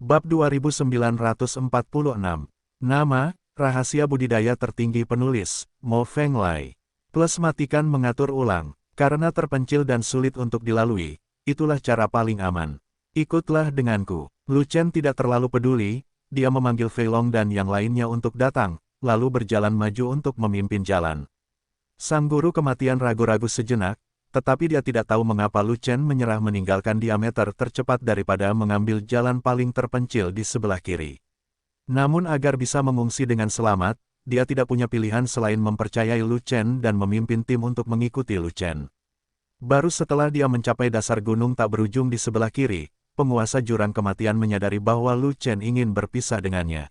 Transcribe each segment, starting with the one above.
Bab 2946. Nama, rahasia budidaya tertinggi penulis, Mo Fenglai. Plus matikan mengatur ulang, karena terpencil dan sulit untuk dilalui, itulah cara paling aman. Ikutlah denganku. Lu Chen tidak terlalu peduli, dia memanggil Fei Long dan yang lainnya untuk datang, lalu berjalan maju untuk memimpin jalan. Sang guru kematian ragu-ragu sejenak, tetapi dia tidak tahu mengapa Lu Chen menyerah meninggalkan diameter tercepat daripada mengambil jalan paling terpencil di sebelah kiri. Namun agar bisa mengungsi dengan selamat, dia tidak punya pilihan selain mempercayai Lu Chen dan memimpin tim untuk mengikuti Lu Chen. Baru setelah dia mencapai dasar gunung tak berujung di sebelah kiri, penguasa jurang kematian menyadari bahwa Lu Chen ingin berpisah dengannya.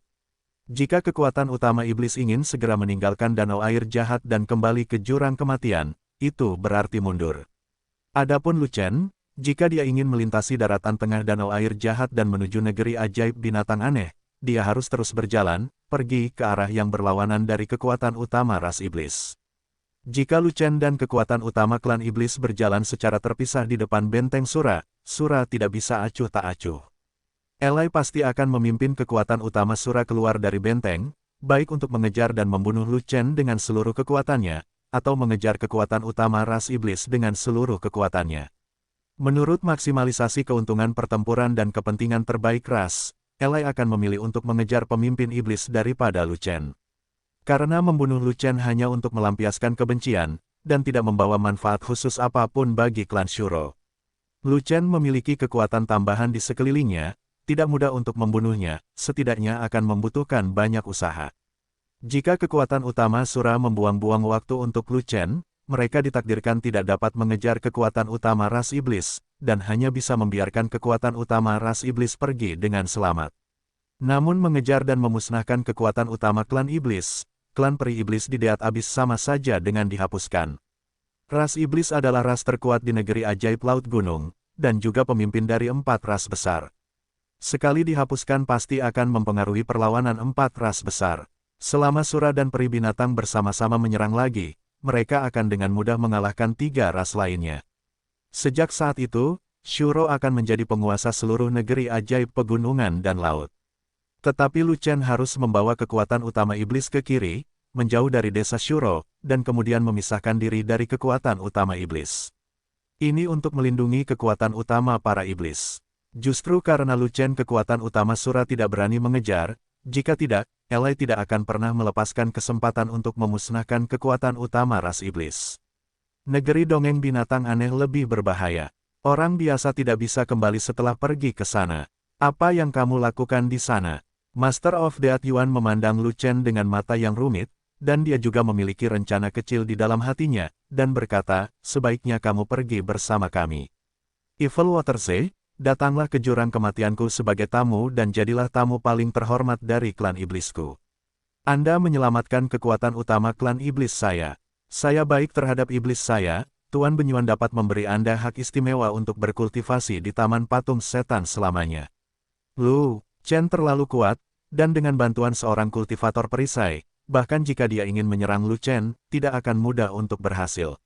Jika kekuatan utama iblis ingin segera meninggalkan danau air jahat dan kembali ke jurang kematian, itu berarti mundur. Adapun Lu Chen, jika dia ingin melintasi daratan tengah danau air jahat dan menuju negeri ajaib binatang aneh, dia harus terus berjalan, pergi ke arah yang berlawanan dari kekuatan utama ras iblis. Jika Lu Chen dan kekuatan utama klan iblis berjalan secara terpisah di depan benteng Sura, Sura tidak bisa acuh tak acuh. Elai pasti akan memimpin kekuatan utama Sura keluar dari benteng, baik untuk mengejar dan membunuh Lu Chen dengan seluruh kekuatannya, atau mengejar kekuatan utama ras iblis dengan seluruh kekuatannya. Menurut maksimalisasi keuntungan pertempuran dan kepentingan terbaik ras, Elai akan memilih untuk mengejar pemimpin iblis daripada Lu Chen. Karena membunuh Lu Chen hanya untuk melampiaskan kebencian, dan tidak membawa manfaat khusus apapun bagi klan Shuro. Lu Chen memiliki kekuatan tambahan di sekelilingnya, tidak mudah untuk membunuhnya, setidaknya akan membutuhkan banyak usaha. Jika kekuatan utama Sura membuang-buang waktu untuk Lu Chen, mereka ditakdirkan tidak dapat mengejar kekuatan utama ras iblis, dan hanya bisa membiarkan kekuatan utama ras iblis pergi dengan selamat. Namun mengejar dan memusnahkan kekuatan utama klan iblis, klan peri iblis di Deat Abis sama saja dengan dihapuskan. Ras iblis adalah ras terkuat di negeri ajaib Laut Gunung, dan juga pemimpin dari 4 ras besar. Sekali dihapuskan pasti akan mempengaruhi perlawanan 4 ras besar. Selama Sura dan peri binatang bersama-sama menyerang lagi, mereka akan dengan mudah mengalahkan 3 ras lainnya. Sejak saat itu, Shuro akan menjadi penguasa seluruh negeri ajaib pegunungan dan laut. Tetapi Lu Chen harus membawa kekuatan utama iblis ke kiri, menjauh dari desa Shuro, dan kemudian memisahkan diri dari kekuatan utama iblis. Ini untuk melindungi kekuatan utama para iblis. Justru karena Lu Chen kekuatan utama Sura tidak berani mengejar, jika tidak, Elai tidak akan pernah melepaskan kesempatan untuk memusnahkan kekuatan utama ras iblis. Negeri dongeng binatang aneh lebih berbahaya. Orang biasa tidak bisa kembali setelah pergi ke sana. Apa yang kamu lakukan di sana? Master of Death Yuan memandang Lu Chen dengan mata yang rumit, dan dia juga memiliki rencana kecil di dalam hatinya, dan berkata, sebaiknya kamu pergi bersama kami. Evil Watersea, datanglah ke jurang kematianku sebagai tamu dan jadilah tamu paling terhormat dari klan iblisku. Anda menyelamatkan kekuatan utama klan iblis saya. Saya baik terhadap iblis saya, Tuan Benyuan dapat memberi Anda hak istimewa untuk berkultivasi di Taman Patung Setan selamanya. Lu Chen terlalu kuat, dan dengan bantuan seorang kultivator perisai, bahkan jika dia ingin menyerang Lu Chen, tidak akan mudah untuk berhasil.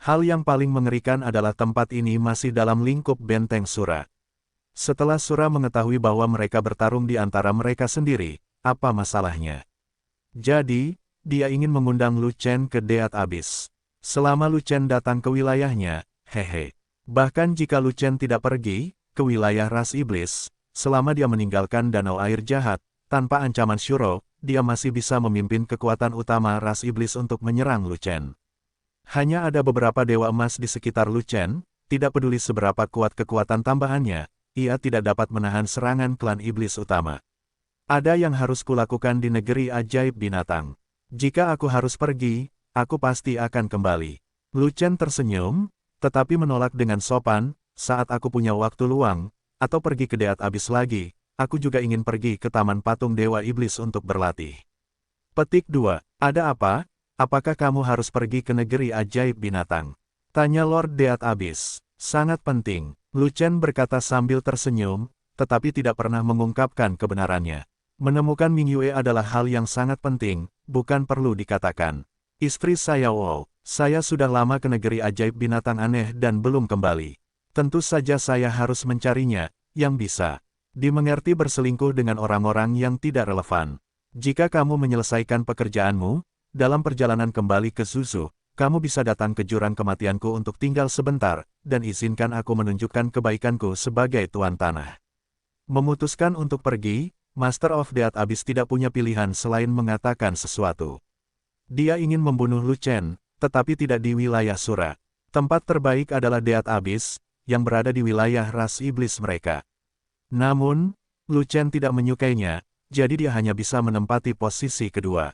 Hal yang paling mengerikan adalah tempat ini masih dalam lingkup benteng Sura. Setelah Sura mengetahui bahwa mereka bertarung di antara mereka sendiri, apa masalahnya? Jadi, dia ingin mengundang Lu Chen ke Deat Abis. Selama Lu Chen datang ke wilayahnya, hehe. Bahkan jika Lu Chen tidak pergi ke wilayah ras iblis, selama dia meninggalkan danau air jahat, tanpa ancaman Shuro, dia masih bisa memimpin kekuatan utama ras iblis untuk menyerang Lu Chen. Hanya ada beberapa dewa emas di sekitar Lu Chen, tidak peduli seberapa kuat kekuatan tambahannya, ia tidak dapat menahan serangan klan iblis utama. Ada yang harus kulakukan di negeri ajaib binatang. Jika aku harus pergi, aku pasti akan kembali. Lu Chen tersenyum, tetapi menolak dengan sopan, saat aku punya waktu luang, atau pergi ke Deat Abis lagi, aku juga ingin pergi ke Taman Patung Dewa Iblis untuk berlatih. Petik 2. Ada apa? Apakah kamu harus pergi ke negeri ajaib binatang? Tanya Lord Deat Abis. Sangat penting, Lu Chen berkata sambil tersenyum, tetapi tidak pernah mengungkapkan kebenarannya. Menemukan Ming Yue adalah hal yang sangat penting, bukan perlu dikatakan. Istri saya Wow, saya sudah lama ke negeri ajaib binatang aneh dan belum kembali. Tentu saja saya harus mencarinya, yang bisa. Dimengerti berselingkuh dengan orang-orang yang tidak relevan. Jika kamu menyelesaikan pekerjaanmu, dalam perjalanan kembali ke Suzu, kamu bisa datang ke jurang kematianku untuk tinggal sebentar, dan izinkan aku menunjukkan kebaikanku sebagai tuan tanah. Memutuskan untuk pergi, Master of Death Abyss tidak punya pilihan selain mengatakan sesuatu. Dia ingin membunuh Lu Chen, tetapi tidak di wilayah Sura. Tempat terbaik adalah Death Abyss, yang berada di wilayah ras iblis mereka. Namun, Lu Chen tidak menyukainya, jadi dia hanya bisa menempati posisi kedua.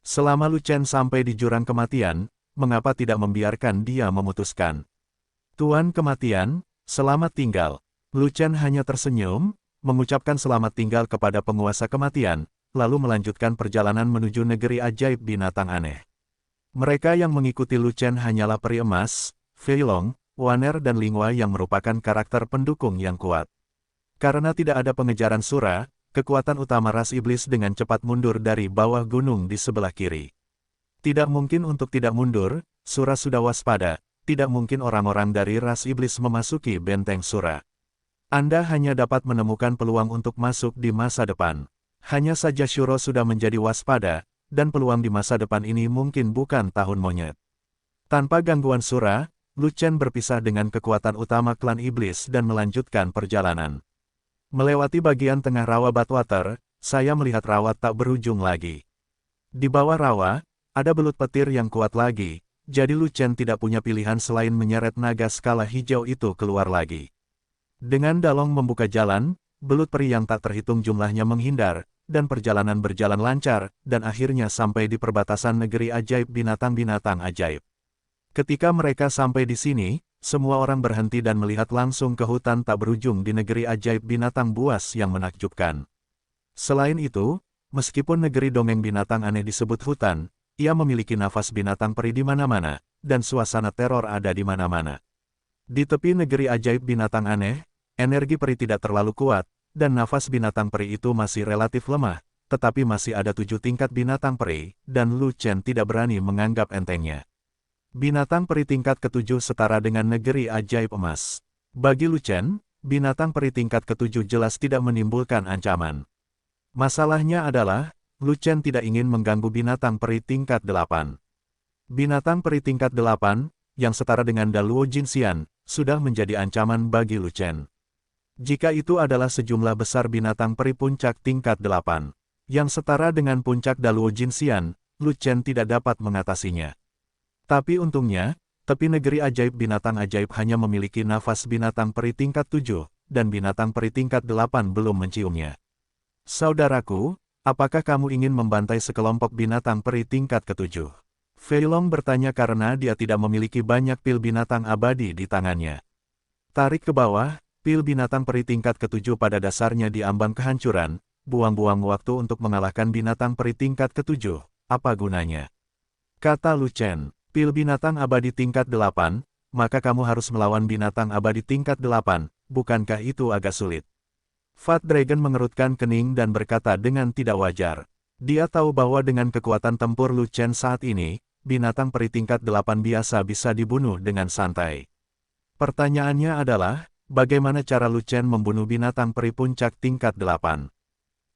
Selama Lu Chen sampai di jurang kematian, mengapa tidak membiarkan dia memutuskan? Tuan kematian, selamat tinggal. Lu Chen hanya tersenyum, mengucapkan selamat tinggal kepada penguasa kematian, lalu melanjutkan perjalanan menuju negeri ajaib binatang aneh. Mereka yang mengikuti Lu Chen hanyalah peri emas, Fei Long, Waner dan Lingwei yang merupakan karakter pendukung yang kuat. Karena tidak ada pengejaran Sura, kekuatan utama ras iblis dengan cepat mundur dari bawah gunung di sebelah kiri. Tidak mungkin untuk tidak mundur, Sura sudah waspada, tidak mungkin orang-orang dari ras iblis memasuki benteng Sura. Anda hanya dapat menemukan peluang untuk masuk di masa depan. Hanya saja Shuro sudah menjadi waspada, dan peluang di masa depan ini mungkin bukan tahun monyet. Tanpa gangguan Sura, Lu Chen berpisah dengan kekuatan utama klan iblis dan melanjutkan perjalanan. Melewati bagian tengah rawa Badwater, saya melihat rawa tak berujung lagi. Di bawah rawa, ada belut petir yang kuat lagi, jadi Lu Chen tidak punya pilihan selain menyeret naga skala hijau itu keluar lagi. Dengan Dalong membuka jalan, belut peri yang tak terhitung jumlahnya menghindar, dan perjalanan berjalan lancar, dan akhirnya sampai di perbatasan negeri ajaib binatang-binatang ajaib. Ketika mereka sampai di sini, semua orang berhenti dan melihat langsung ke hutan tak berujung di negeri ajaib binatang buas yang menakjubkan. Selain itu, meskipun negeri dongeng binatang aneh disebut hutan, ia memiliki nafas binatang peri di mana-mana, dan suasana teror ada di mana-mana. Di tepi negeri ajaib binatang aneh, energi peri tidak terlalu kuat, dan nafas binatang peri itu masih relatif lemah, tetapi masih ada 7 tingkat binatang peri, dan Lu Chen tidak berani menganggap entengnya. Binatang peri tingkat ke-7 setara dengan negeri ajaib emas. Bagi Lu Chen, binatang peri tingkat ke-7 jelas tidak menimbulkan ancaman. Masalahnya adalah, Lu Chen tidak ingin mengganggu binatang peri tingkat 8. Binatang peri tingkat 8, yang setara dengan Daluo Jinxian, sudah menjadi ancaman bagi Lu Chen. Jika itu adalah sejumlah besar binatang peri puncak tingkat 8, yang setara dengan puncak Daluo Jinxian, Lu Chen tidak dapat mengatasinya. Tapi untungnya, tepi negeri ajaib binatang ajaib hanya memiliki nafas binatang peri tingkat 7, dan binatang peri tingkat 8 belum menciumnya. Saudaraku, apakah kamu ingin membantai sekelompok binatang peri tingkat ke-7? Fei Long bertanya karena dia tidak memiliki banyak pil binatang abadi di tangannya. Tarik ke bawah, pil binatang peri tingkat ke-7 pada dasarnya diambang kehancuran, buang-buang waktu untuk mengalahkan binatang peri tingkat ke-7, apa gunanya? Kata Lu Chen. Pil binatang abadi tingkat 8, maka kamu harus melawan binatang abadi tingkat 8, bukankah itu agak sulit? Fat Dragon mengerutkan kening dan berkata dengan tidak wajar. Dia tahu bahwa dengan kekuatan tempur Lu Chen saat ini, binatang peri tingkat 8 biasa bisa dibunuh dengan santai. Pertanyaannya adalah, bagaimana cara Lu Chen membunuh binatang peri puncak tingkat 8?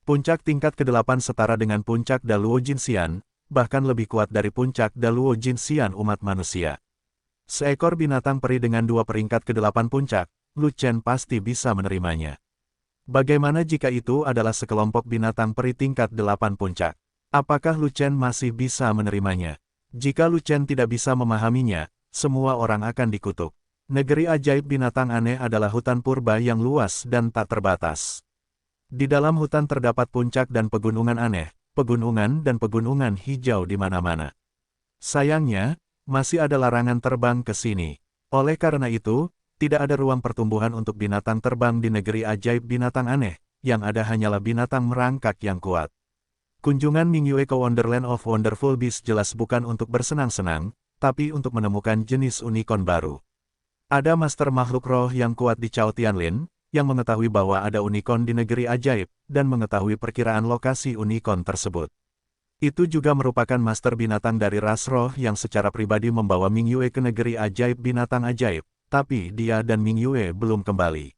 Puncak tingkat ke-8 setara dengan puncak Daluo Jinxian, bahkan lebih kuat dari puncak Daluo Jinxian umat manusia. Seekor binatang peri dengan 2 peringkat ke-8 puncak, Lu Chen pasti bisa menerimanya. Bagaimana jika itu adalah sekelompok binatang peri tingkat 8 puncak? Apakah Lu Chen masih bisa menerimanya? Jika Lu Chen tidak bisa memahaminya, semua orang akan dikutuk. Negeri ajaib binatang aneh adalah hutan purba yang luas dan tak terbatas. Di dalam hutan terdapat puncak dan pegunungan aneh, pegunungan dan pegunungan hijau di mana-mana. Sayangnya, masih ada larangan terbang ke sini. Oleh karena itu, tidak ada ruang pertumbuhan untuk binatang terbang di negeri ajaib binatang aneh, yang ada hanyalah binatang merangkak yang kuat. Kunjungan Mingyue ke Wonderland of Wonderful Beasts jelas bukan untuk bersenang-senang, tapi untuk menemukan jenis unicorn baru. Ada master makhluk roh yang kuat di Chao Tianlin, yang mengetahui bahwa ada unicorn di negeri ajaib, dan mengetahui perkiraan lokasi unicorn tersebut. Itu juga merupakan master binatang dari ras roh yang secara pribadi membawa Mingyue ke negeri ajaib binatang ajaib, tapi dia dan Mingyue belum kembali.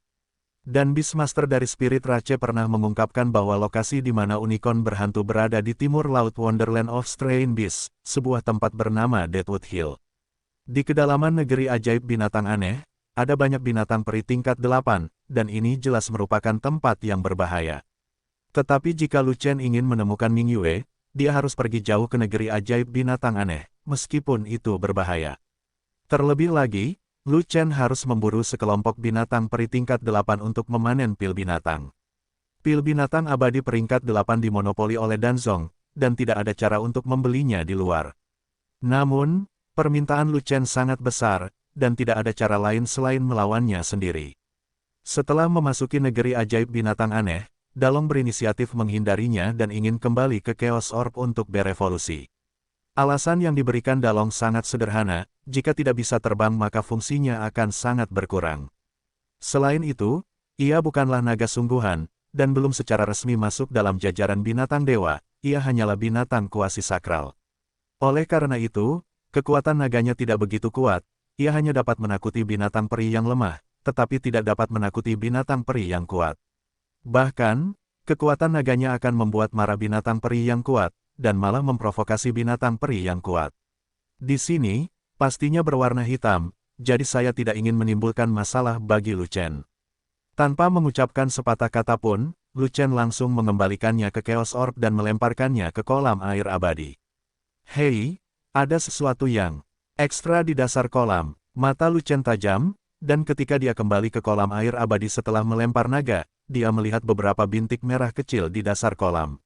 Dan Beastmaster dari Spirit Rache pernah mengungkapkan bahwa lokasi di mana unicorn berhantu berada di timur laut Wonderland of Strange Beasts, sebuah tempat bernama Deadwood Hill. Di kedalaman negeri ajaib binatang aneh, ada banyak binatang peri tingkat 8, dan ini jelas merupakan tempat yang berbahaya. Tetapi jika Lu Chen ingin menemukan Ming Yue, dia harus pergi jauh ke negeri ajaib binatang aneh, meskipun itu berbahaya. Terlebih lagi, Lu Chen harus memburu sekelompok binatang peri tingkat 8 untuk memanen pil binatang. Pil binatang abadi peringkat 8 dimonopoli oleh Danzong, dan tidak ada cara untuk membelinya di luar. Namun, permintaan Lu Chen sangat besar, dan tidak ada cara lain selain melawannya sendiri. Setelah memasuki negeri ajaib binatang aneh, Dalong berinisiatif menghindarinya dan ingin kembali ke Chaos Orb untuk berevolusi. Alasan yang diberikan Dalong sangat sederhana, jika tidak bisa terbang maka fungsinya akan sangat berkurang. Selain itu, ia bukanlah naga sungguhan, dan belum secara resmi masuk dalam jajaran binatang dewa, ia hanyalah binatang kuasi sakral. Oleh karena itu, kekuatan naganya tidak begitu kuat, ia hanya dapat menakuti binatang peri yang lemah, tetapi tidak dapat menakuti binatang peri yang kuat. Bahkan, kekuatan naganya akan membuat marah binatang peri yang kuat, dan malah memprovokasi binatang peri yang kuat. Di sini, pastinya berwarna hitam, jadi saya tidak ingin menimbulkan masalah bagi Lu Chen. Tanpa mengucapkan sepatah kata pun, Lu Chen langsung mengembalikannya ke Chaos Orb dan melemparkannya ke kolam air abadi. Hei, ada sesuatu yang ekstra di dasar kolam. Mata Lu Chen tajam, dan ketika dia kembali ke kolam air abadi setelah melempar naga, dia melihat beberapa bintik merah kecil di dasar kolam.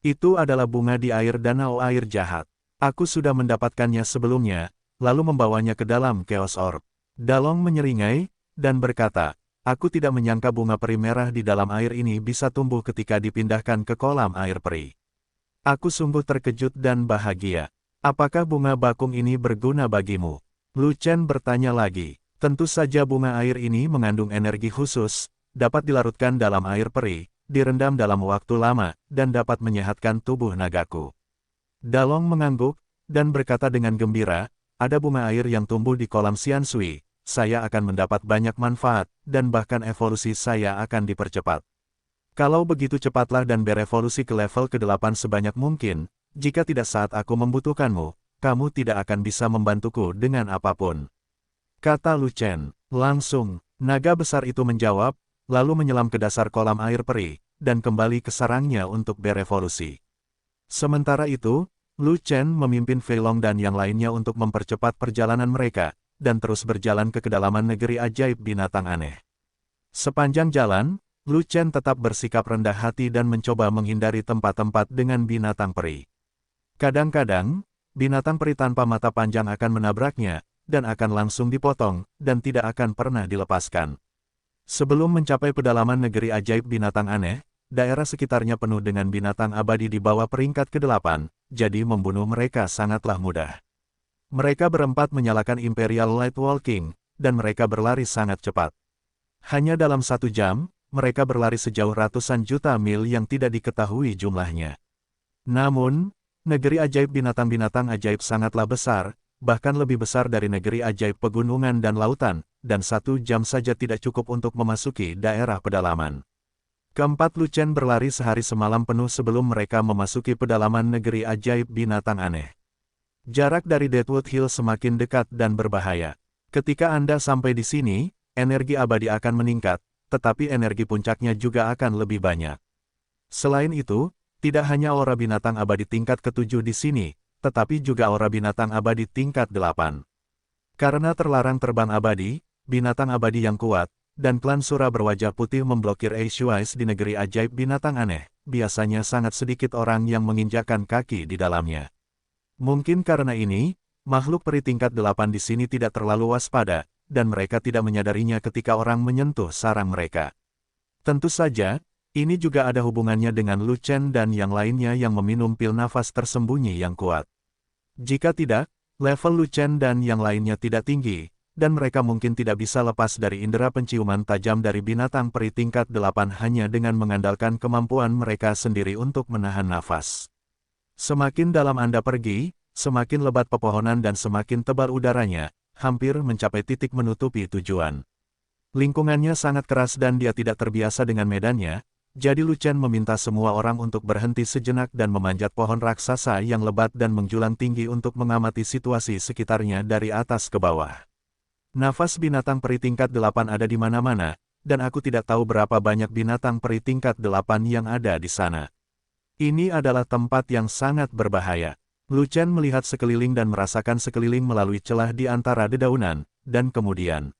Itu adalah bunga di air danau air jahat. Aku sudah mendapatkannya sebelumnya, lalu membawanya ke dalam Chaos Orb. Dalong menyeringai, dan berkata, aku tidak menyangka bunga peri merah di dalam air ini bisa tumbuh ketika dipindahkan ke kolam air peri. Aku sungguh terkejut dan bahagia. Apakah bunga bakung ini berguna bagimu? Lu Chen bertanya lagi. Tentu saja bunga air ini mengandung energi khusus, dapat dilarutkan dalam air peri, direndam dalam waktu lama, dan dapat menyehatkan tubuh nagaku. Dalong mengangguk, dan berkata dengan gembira, ada bunga air yang tumbuh di kolam Xianshui, saya akan mendapat banyak manfaat, dan bahkan evolusi saya akan dipercepat. Kalau begitu cepatlah dan berevolusi ke level ke-8 sebanyak mungkin, jika tidak saat aku membutuhkanmu, kamu tidak akan bisa membantuku dengan apapun. Kata Lu Chen. Langsung, naga besar itu menjawab, lalu menyelam ke dasar kolam air peri, dan kembali ke sarangnya untuk berevolusi. Sementara itu, Lu Chen memimpin Fei Long dan yang lainnya untuk mempercepat perjalanan mereka, dan terus berjalan ke kedalaman negeri ajaib binatang aneh. Sepanjang jalan, Lu Chen tetap bersikap rendah hati dan mencoba menghindari tempat-tempat dengan binatang peri. Kadang-kadang, binatang peri tanpa mata panjang akan menabraknya, dan akan langsung dipotong, dan tidak akan pernah dilepaskan. Sebelum mencapai pedalaman negeri ajaib binatang aneh, daerah sekitarnya penuh dengan binatang abadi di bawah peringkat ke-8, jadi membunuh mereka sangatlah mudah. Mereka berempat menyalakan Imperial Light Walking, dan mereka berlari sangat cepat. Hanya dalam 1 jam, mereka berlari sejauh ratusan juta mil yang tidak diketahui jumlahnya. Namun, negeri ajaib binatang-binatang ajaib sangatlah besar, bahkan lebih besar dari negeri ajaib pegunungan dan lautan, dan 1 jam saja tidak cukup untuk memasuki daerah pedalaman. Keempat Lu Chen berlari sehari semalam penuh sebelum mereka memasuki pedalaman negeri ajaib binatang aneh. Jarak dari Deadwood Hill semakin dekat dan berbahaya. Ketika Anda sampai di sini, energi abadi akan meningkat, tetapi energi puncaknya juga akan lebih banyak. Selain itu, tidak hanya aura binatang abadi tingkat ke-7 di sini, tetapi juga aura binatang abadi tingkat 8. Karena terlarang terbang abadi, binatang abadi yang kuat, dan klan Sura berwajah putih memblokir Eishuais di negeri ajaib binatang aneh, biasanya sangat sedikit orang yang menginjakkan kaki di dalamnya. Mungkin karena ini, makhluk peri tingkat 8 di sini tidak terlalu waspada, dan mereka tidak menyadarinya ketika orang menyentuh sarang mereka. Tentu saja, ini juga ada hubungannya dengan Lu Chen dan yang lainnya yang meminum pil nafas tersembunyi yang kuat. Jika tidak, level Lu Chen dan yang lainnya tidak tinggi, dan mereka mungkin tidak bisa lepas dari indera penciuman tajam dari binatang peri tingkat 8 hanya dengan mengandalkan kemampuan mereka sendiri untuk menahan nafas. Semakin dalam Anda pergi, semakin lebat pepohonan dan semakin tebal udaranya, hampir mencapai titik menutupi tujuan. Lingkungannya sangat keras dan dia tidak terbiasa dengan medannya, jadi Lu Chen meminta semua orang untuk berhenti sejenak dan memanjat pohon raksasa yang lebat dan menjulang tinggi untuk mengamati situasi sekitarnya dari atas ke bawah. Nafas binatang peri tingkat 8 ada di mana-mana, dan aku tidak tahu berapa banyak binatang peri tingkat 8 yang ada di sana. Ini adalah tempat yang sangat berbahaya. Lu Chen melihat sekeliling dan merasakan sekeliling melalui celah di antara dedaunan, dan kemudian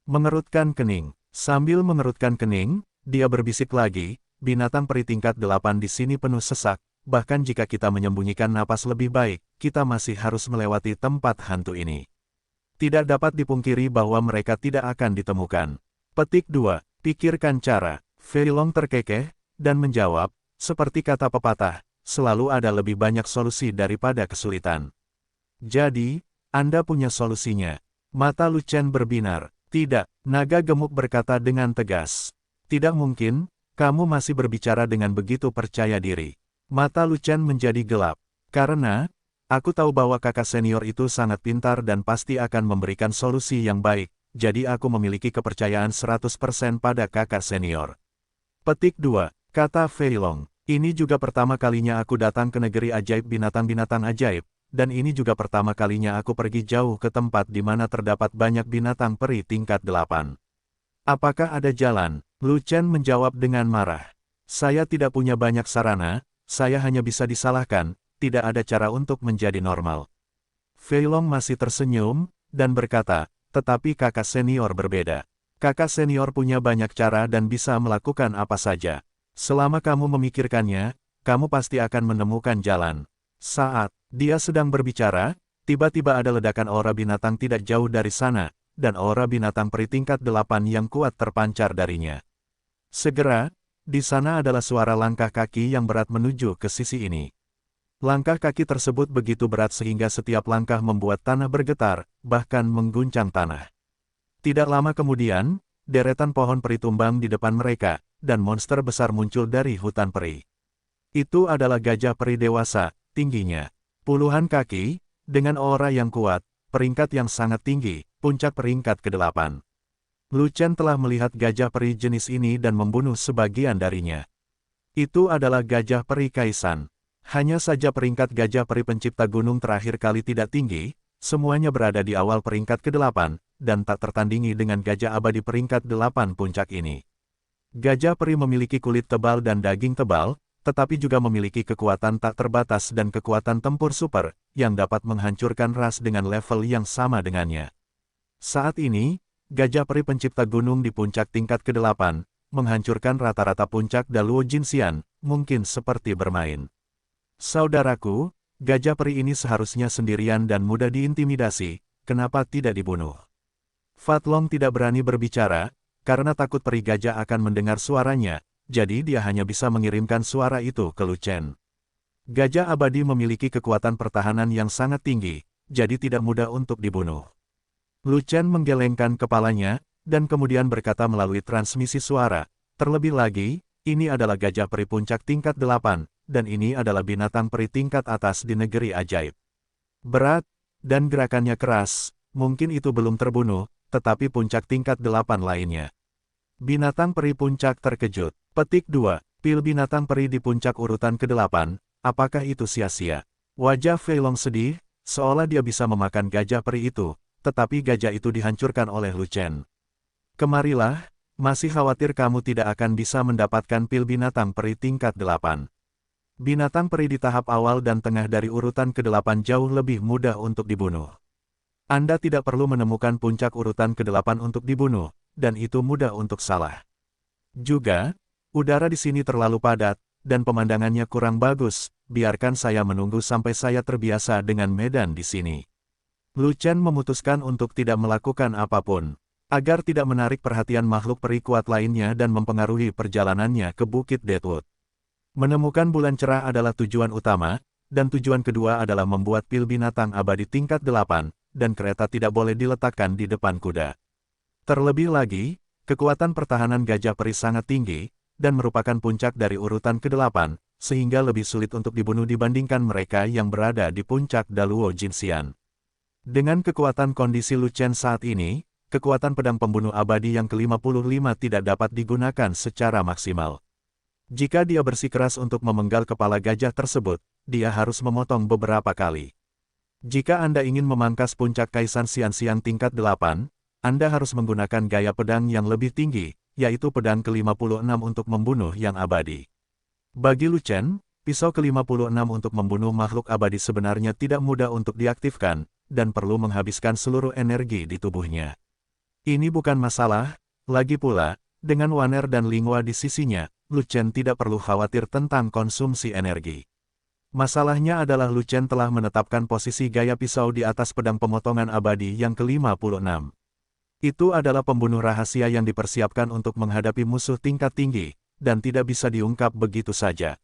mengerutkan kening. Sambil mengerutkan kening, dia berbisik lagi, binatang peri tingkat 8 di sini penuh sesak, bahkan jika kita menyembunyikan napas lebih baik, kita masih harus melewati tempat hantu ini. Tidak dapat dipungkiri bahwa mereka tidak akan ditemukan. Petik 2. Pikirkan cara. Fei Long terkekeh, dan menjawab, seperti kata pepatah, selalu ada lebih banyak solusi daripada kesulitan. Jadi, Anda punya solusinya. Mata Lu Chen berbinar. Tidak, naga gemuk berkata dengan tegas. Tidak mungkin, kamu masih berbicara dengan begitu percaya diri. Mata Lu Chen menjadi gelap. Karena, aku tahu bahwa kakak senior itu sangat pintar dan pasti akan memberikan solusi yang baik, jadi aku memiliki kepercayaan 100% pada kakak senior. Petik 2, kata Fei Long. Ini juga pertama kalinya aku datang ke negeri ajaib binatang-binatang ajaib. Dan ini juga pertama kalinya aku pergi jauh ke tempat di mana terdapat banyak binatang peri tingkat 8. Apakah ada jalan? Lu Chen menjawab dengan marah. Saya tidak punya banyak sarana, saya hanya bisa disalahkan, tidak ada cara untuk menjadi normal. Fei Long masih tersenyum, dan berkata, tetapi kakak senior berbeda. Kakak senior punya banyak cara dan bisa melakukan apa saja. Selama kamu memikirkannya, kamu pasti akan menemukan jalan. Saat dia sedang berbicara, tiba-tiba ada ledakan aura binatang tidak jauh dari sana, dan aura binatang peri tingkat 8 yang kuat terpancar darinya. Segera, di sana adalah suara langkah kaki yang berat menuju ke sisi ini. Langkah kaki tersebut begitu berat sehingga setiap langkah membuat tanah bergetar, bahkan mengguncang tanah. Tidak lama kemudian, deretan pohon peri tumbang di depan mereka, dan monster besar muncul dari hutan peri. Itu adalah gajah peri dewasa. Tingginya puluhan kaki, dengan aura yang kuat, peringkat yang sangat tinggi, puncak peringkat ke-8. Lu Chen telah melihat gajah peri jenis ini dan membunuh sebagian darinya. Itu adalah gajah peri Kaisan. Hanya saja peringkat gajah peri pencipta gunung terakhir kali tidak tinggi, semuanya berada di awal peringkat ke-8, dan tak tertandingi dengan gajah abadi peringkat 8 puncak ini. Gajah peri memiliki kulit tebal dan daging tebal, tetapi juga memiliki kekuatan tak terbatas dan kekuatan tempur super, yang dapat menghancurkan ras dengan level yang sama dengannya. Saat ini, gajah peri pencipta gunung di puncak tingkat ke-8, menghancurkan rata-rata puncak Daluo Jinxian, mungkin seperti bermain. Saudaraku, gajah peri ini seharusnya sendirian dan mudah diintimidasi, kenapa tidak dibunuh? Fat Long tidak berani berbicara, karena takut peri gajah akan mendengar suaranya, jadi dia hanya bisa mengirimkan suara itu ke Lu Chen. Gajah abadi memiliki kekuatan pertahanan yang sangat tinggi, jadi tidak mudah untuk dibunuh. Lu Chen menggelengkan kepalanya, dan kemudian berkata melalui transmisi suara, terlebih lagi, ini adalah gajah peri puncak tingkat 8, dan ini adalah binatang peri tingkat atas di negeri ajaib. Berat, dan gerakannya keras, mungkin itu belum terbunuh, tetapi puncak tingkat 8 lainnya. Binatang peri puncak terkejut. Petik 2. Pil binatang peri di puncak urutan ke-8, apakah itu sia-sia? Wajah Fei Long sedih, seolah dia bisa memakan gajah peri itu, tetapi gajah itu dihancurkan oleh Lu Chen. Kemarilah, masih khawatir kamu tidak akan bisa mendapatkan pil binatang peri tingkat 8. Binatang peri di tahap awal dan tengah dari urutan ke-8 jauh lebih mudah untuk dibunuh. Anda tidak perlu menemukan puncak urutan ke-8 untuk dibunuh, dan itu mudah untuk salah. Juga, udara di sini terlalu padat, dan pemandangannya kurang bagus, biarkan saya menunggu sampai saya terbiasa dengan medan di sini. Lu Chen memutuskan untuk tidak melakukan apapun, agar tidak menarik perhatian makhluk peri kuat lainnya dan mempengaruhi perjalanannya ke Bukit Deadwood. Menemukan bulan cerah adalah tujuan utama, dan tujuan kedua adalah membuat pil binatang abadi tingkat 8, dan kereta tidak boleh diletakkan di depan kuda. Terlebih lagi, kekuatan pertahanan gajah peri sangat tinggi, dan merupakan puncak dari urutan ke-8, sehingga lebih sulit untuk dibunuh dibandingkan mereka yang berada di puncak Daluo Jinxian. Dengan kekuatan kondisi Lu Chen saat ini, kekuatan pedang pembunuh abadi yang ke-55 tidak dapat digunakan secara maksimal. Jika dia bersikeras untuk memenggal kepala gajah tersebut, dia harus memotong beberapa kali. Jika Anda ingin memangkas puncak Kaisan Xianxiang tingkat 8, Anda harus menggunakan gaya pedang yang lebih tinggi, yaitu pedang ke-56 untuk membunuh yang abadi. Bagi Lu Chen, pisau ke-56 untuk membunuh makhluk abadi sebenarnya tidak mudah untuk diaktifkan, dan perlu menghabiskan seluruh energi di tubuhnya. Ini bukan masalah, lagi pula, dengan Waner dan Linghua di sisinya, Lu Chen tidak perlu khawatir tentang konsumsi energi. Masalahnya adalah Lu Chen telah menetapkan posisi gaya pisau di atas pedang pemotongan abadi yang ke-56. Itu adalah pembunuh rahasia yang dipersiapkan untuk menghadapi musuh tingkat tinggi, dan tidak bisa diungkap begitu saja.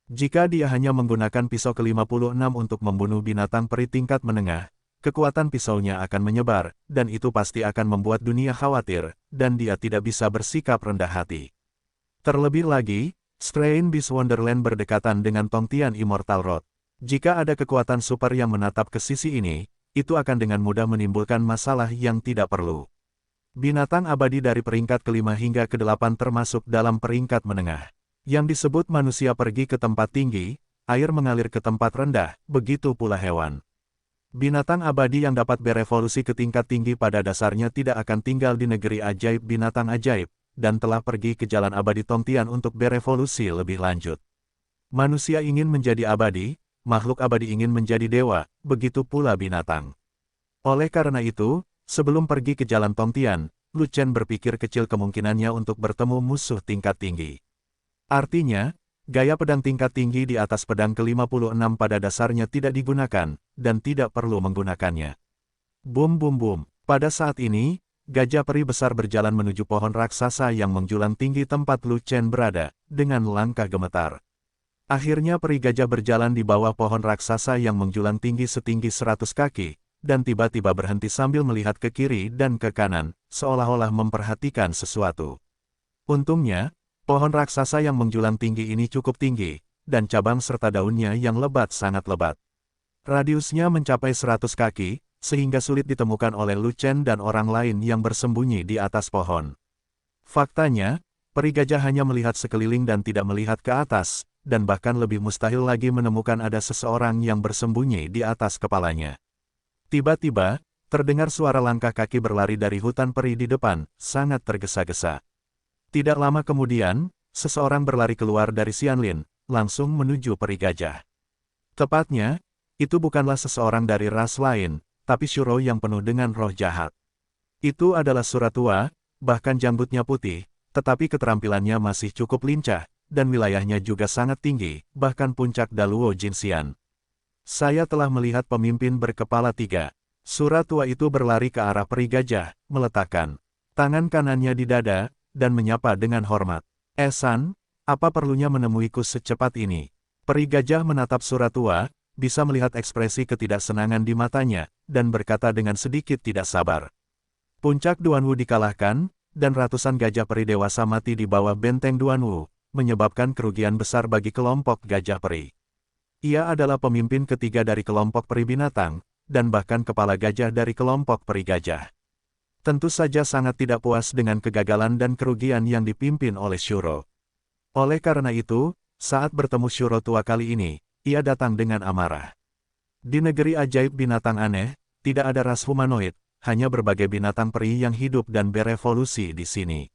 Jika dia hanya menggunakan pisau ke-56 untuk membunuh binatang peri tingkat menengah, kekuatan pisaunya akan menyebar, dan itu pasti akan membuat dunia khawatir, dan dia tidak bisa bersikap rendah hati. Terlebih lagi, Strain Beast Wonderland berdekatan dengan Tongtian Immortal Rod. Jika ada kekuatan super yang menatap ke sisi ini, itu akan dengan mudah menimbulkan masalah yang tidak perlu. Binatang abadi dari peringkat ke-5 hingga ke-8 termasuk dalam peringkat menengah. Yang disebut manusia pergi ke tempat tinggi, air mengalir ke tempat rendah, begitu pula hewan. Binatang abadi yang dapat berevolusi ke tingkat tinggi pada dasarnya tidak akan tinggal di negeri ajaib binatang ajaib, dan telah pergi ke jalan abadi Tongtian untuk berevolusi lebih lanjut. Manusia ingin menjadi abadi, makhluk abadi ingin menjadi dewa, begitu pula binatang. Oleh karena itu, sebelum pergi ke jalan Tongtian, Lu Chen berpikir kecil kemungkinannya untuk bertemu musuh tingkat tinggi. Artinya, gaya pedang tingkat tinggi di atas pedang ke-56 pada dasarnya tidak digunakan, dan tidak perlu menggunakannya. Bum bum bum, pada saat ini, gajah peri besar berjalan menuju pohon raksasa yang menjulang tinggi tempat Lu Chen berada, dengan langkah gemetar. Akhirnya peri gajah berjalan di bawah pohon raksasa yang menjulang tinggi setinggi 100 kaki, dan tiba-tiba berhenti sambil melihat ke kiri dan ke kanan, seolah-olah memperhatikan sesuatu. Untungnya, pohon raksasa yang menjulang tinggi ini cukup tinggi, dan cabang serta daunnya yang lebat sangat lebat. Radiusnya mencapai 100 kaki, sehingga sulit ditemukan oleh Lu Chen dan orang lain yang bersembunyi di atas pohon. Faktanya, peri gajah hanya melihat sekeliling dan tidak melihat ke atas, dan bahkan lebih mustahil lagi menemukan ada seseorang yang bersembunyi di atas kepalanya. Tiba-tiba, terdengar suara langkah kaki berlari dari hutan peri di depan, sangat tergesa-gesa. Tidak lama kemudian, seseorang berlari keluar dari Xianlin, langsung menuju peri gajah. Tepatnya, itu bukanlah seseorang dari ras lain, tapi Shuro yang penuh dengan roh jahat. Itu adalah Suratua, bahkan janggutnya putih, tetapi keterampilannya masih cukup lincah, dan wilayahnya juga sangat tinggi, bahkan puncak Daluo Jinxian. Saya telah melihat pemimpin berkepala 3. Suratua itu berlari ke arah peri gajah, meletakkan tangan kanannya di dada, dan menyapa dengan hormat. "San, apa perlunya menemuiku secepat ini?" Peri gajah menatap Suratua, bisa melihat ekspresi ketidaksenangan di matanya, dan berkata dengan sedikit tidak sabar. Puncak Duanwu dikalahkan, dan ratusan gajah peri dewasa mati di bawah benteng Duanwu, menyebabkan kerugian besar bagi kelompok gajah peri. Ia adalah pemimpin ketiga dari kelompok peri binatang, dan bahkan kepala gajah dari kelompok peri gajah. Tentu saja sangat tidak puas dengan kegagalan dan kerugian yang dipimpin oleh Shuro. Oleh karena itu, saat bertemu Shuro tua kali ini, ia datang dengan amarah. Di negeri ajaib binatang aneh, tidak ada ras humanoid, hanya berbagai binatang peri yang hidup dan berevolusi di sini.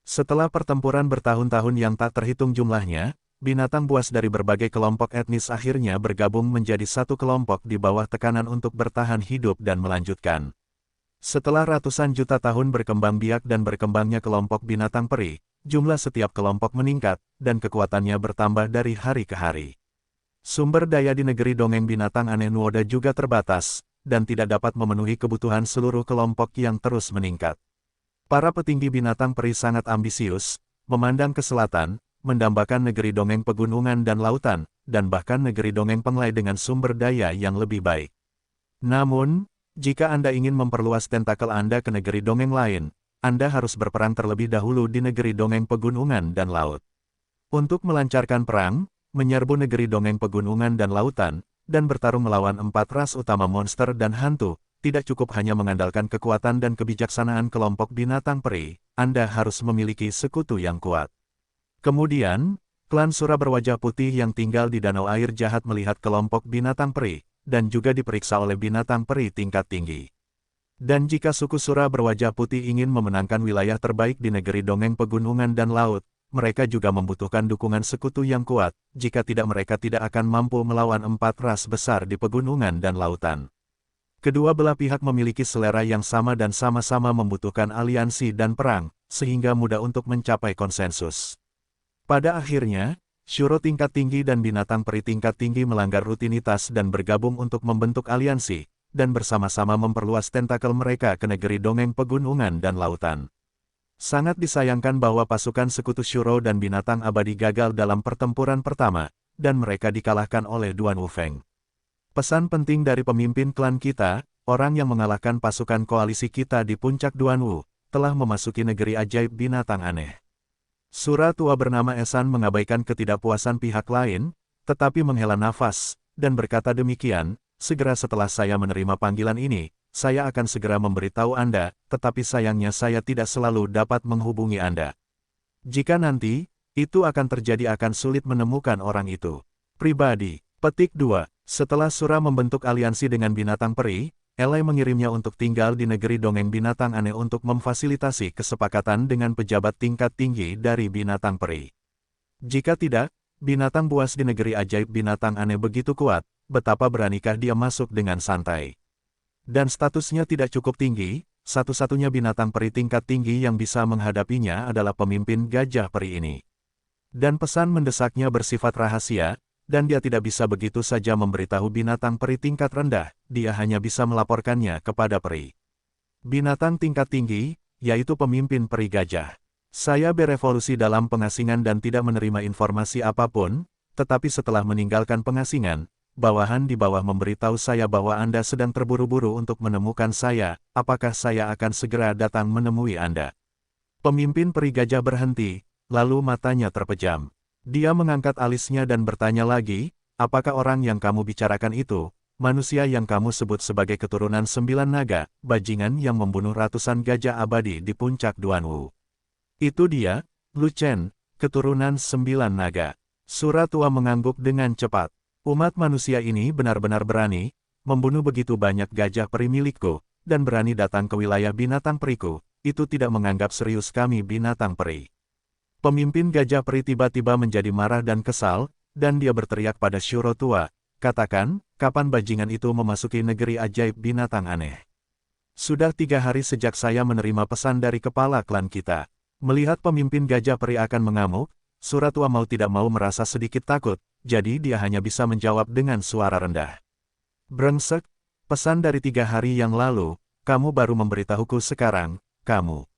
Setelah pertempuran bertahun-tahun yang tak terhitung jumlahnya, binatang buas dari berbagai kelompok etnis akhirnya bergabung menjadi satu kelompok di bawah tekanan untuk bertahan hidup dan melanjutkan. Setelah ratusan juta tahun berkembang biak dan berkembangnya kelompok binatang peri, jumlah setiap kelompok meningkat, dan kekuatannya bertambah dari hari ke hari. Sumber daya di negeri dongeng binatang aneh Nuoda juga terbatas, dan tidak dapat memenuhi kebutuhan seluruh kelompok yang terus meningkat. Para petinggi binatang peri sangat ambisius, memandang ke selatan, mendambakan negeri dongeng pegunungan dan lautan, dan bahkan negeri dongeng penglai dengan sumber daya yang lebih baik. Namun, jika Anda ingin memperluas tentakel Anda ke negeri dongeng lain, Anda harus berperang terlebih dahulu di negeri dongeng pegunungan dan laut. Untuk melancarkan perang, menyerbu negeri dongeng pegunungan dan lautan, dan bertarung melawan 4 ras utama monster dan hantu, tidak cukup hanya mengandalkan kekuatan dan kebijaksanaan kelompok binatang peri, Anda harus memiliki sekutu yang kuat. Kemudian, klan Sura berwajah putih yang tinggal di danau air jahat melihat kelompok binatang peri, dan juga diperiksa oleh binatang peri tingkat tinggi. Dan jika suku Sura berwajah putih ingin memenangkan wilayah terbaik di negeri dongeng pegunungan dan laut, mereka juga membutuhkan dukungan sekutu yang kuat, jika tidak mereka tidak akan mampu melawan 4 ras besar di pegunungan dan lautan. Kedua belah pihak memiliki selera yang sama dan sama-sama membutuhkan aliansi dan perang, sehingga mudah untuk mencapai konsensus. Pada akhirnya, Shuro tingkat tinggi dan binatang peri tingkat tinggi melanggar rutinitas dan bergabung untuk membentuk aliansi, dan bersama-sama memperluas tentakel mereka ke negeri dongeng pegunungan dan lautan. Sangat disayangkan bahwa pasukan sekutu Shuro dan binatang abadi gagal dalam pertempuran pertama, dan mereka dikalahkan oleh Duan Wufeng. Pesan penting dari pemimpin klan kita, orang yang mengalahkan pasukan koalisi kita di puncak Duanwu, telah memasuki negeri ajaib binatang aneh. Sura tua bernama Esan mengabaikan ketidakpuasan pihak lain, tetapi menghela nafas, dan berkata demikian, segera setelah saya menerima panggilan ini, saya akan segera memberitahu Anda, tetapi sayangnya saya tidak selalu dapat menghubungi Anda. Jika nanti, itu akan terjadi akan sulit menemukan orang itu. Pribadi. Petik 2. Setelah Sura membentuk aliansi dengan binatang peri, Elai mengirimnya untuk tinggal di negeri dongeng binatang aneh untuk memfasilitasi kesepakatan dengan pejabat tingkat tinggi dari binatang peri. Jika tidak, binatang buas di negeri ajaib binatang aneh begitu kuat, betapa beranikah dia masuk dengan santai. Dan statusnya tidak cukup tinggi, satu-satunya binatang peri tingkat tinggi yang bisa menghadapinya adalah pemimpin gajah peri ini. Dan pesan mendesaknya bersifat rahasia, dan dia tidak bisa begitu saja memberitahu binatang peri tingkat rendah, dia hanya bisa melaporkannya kepada peri. Binatang tingkat tinggi, yaitu pemimpin peri gajah. Saya berevolusi dalam pengasingan dan tidak menerima informasi apapun, tetapi setelah meninggalkan pengasingan, bawahan di bawah memberitahu saya bahwa Anda sedang terburu-buru untuk menemukan saya, apakah saya akan segera datang menemui Anda? Pemimpin peri gajah berhenti, lalu matanya terpejam. Dia mengangkat alisnya dan bertanya lagi, apakah orang yang kamu bicarakan itu, manusia yang kamu sebut sebagai keturunan 9 naga, bajingan yang membunuh ratusan gajah abadi di puncak Duanwu? Itu dia, Lu Chen, keturunan 9 naga. Sura tua mengangguk dengan cepat. Umat manusia ini benar-benar berani, membunuh begitu banyak gajah peri milikku, dan berani datang ke wilayah binatang periku, itu tidak menganggap serius kami binatang peri. Pemimpin gajah peri tiba-tiba menjadi marah dan kesal, dan dia berteriak pada Shuro tua, katakan, kapan bajingan itu memasuki negeri ajaib binatang aneh? Sudah 3 hari sejak saya menerima pesan dari kepala klan kita. Melihat pemimpin gajah peri akan mengamuk, Sura tua mau tidak mau merasa sedikit takut, jadi dia hanya bisa menjawab dengan suara rendah. Brengsek, pesan dari 3 hari yang lalu, kamu baru memberitahuku sekarang, kamu.